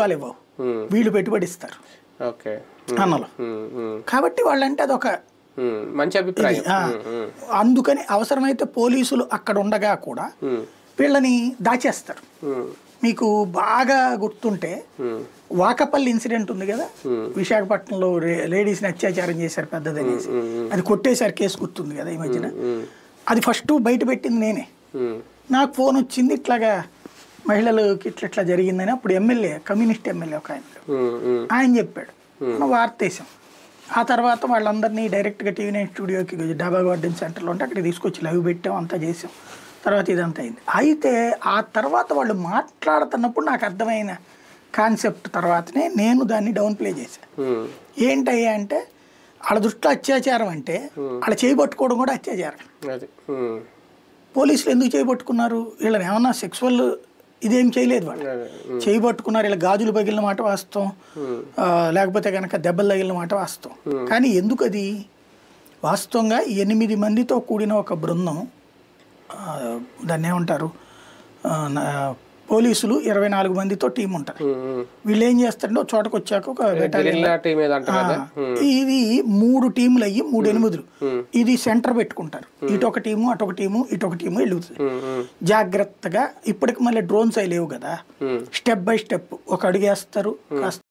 ఇవ్వవు, వీళ్ళు పెట్టుబడి ఇస్తారు అన్నలు. కాబట్టి వాళ్ళంటే అదొక మంచి అభిప్రాయం. అందుకని అవసరమైతే పోలీసులు అక్కడ ఉండగా కూడా వీళ్ళని దాచేస్తారు. మీకు బాగా గుర్తుంటే వాకపల్లి ఇన్సిడెంట్ ఉంది కదా, విశాఖపట్నంలో లేడీస్ని అత్యాచారం చేశారు పెద్దదనేసి, అది కొట్టేశారు, కేసు గుర్తుంది కదా ఈ మధ్యన. అది ఫస్ట్ బయట పెట్టింది నేనే. నాకు ఫోన్ వచ్చింది ఇట్లాగా మహిళలకి ఇట్లా జరిగిందని. అప్పుడు ఎమ్మెల్యే, కమ్యూనిస్ట్ ఎమ్మెల్యే ఒక ఆయన చెప్పాడు, మనం వార్త వేసాం. ఆ తర్వాత వాళ్ళందరినీ డైరెక్ట్గా టీవీ9 స్టూడియోకి డాబా గార్డెన్ సెంటర్లో ఉంటే అక్కడికి తీసుకొచ్చి లైవ్ పెట్టాం, అంతా చేసాం. తర్వాత ఇదంతా అయింది. అయితే ఆ తర్వాత వాళ్ళు మాట్లాడుతున్నప్పుడు నాకు అర్థమైన కాన్సెప్ట్ తర్వాతనే నేను దాన్ని డౌన్ ప్లే చేశాను. ఏంటయ్యా అంటే వాళ్ళ దృష్టిలో అత్యాచారం అంటే వాళ్ళ చేయబట్టుకోవడం కూడా అత్యాచారం. పోలీసులు ఎందుకు చేయబట్టుకున్నారు? వీళ్ళని ఏమన్నా సెక్సువల్ ఇదేం చేయలేదు, వాళ్ళు చేయబట్టుకున్నారు. ఇలా గాజులు పగిలిన మాట వాస్తవం, లేకపోతే కనుక దెబ్బలు తగిలిన మాట వాస్తవం. కానీ ఎందుకు అది వాస్తవంగా 8 మందితో కూడిన ఒక బృందం, దాన్ని ఏమంటారు, పోలీసులు 24 మందితో టీం ఉంటారు. వీళ్ళు ఏం చేస్తారంటే ఒక చోటకు వచ్చాక ఒక ఇది 3 టీంలు అయ్యి 3 8 ఇది సెంటర్ పెట్టుకుంటారు. ఇటొక టీము, అటొక టీము, ఇటొక టీము వెళ్తుంది జాగ్రత్తగా. ఇప్పటికి మళ్ళీ డ్రోన్స్ అవి లేవు కదా, స్టెప్ బై స్టెప్ ఒక అడుగేస్తారు, కాస్త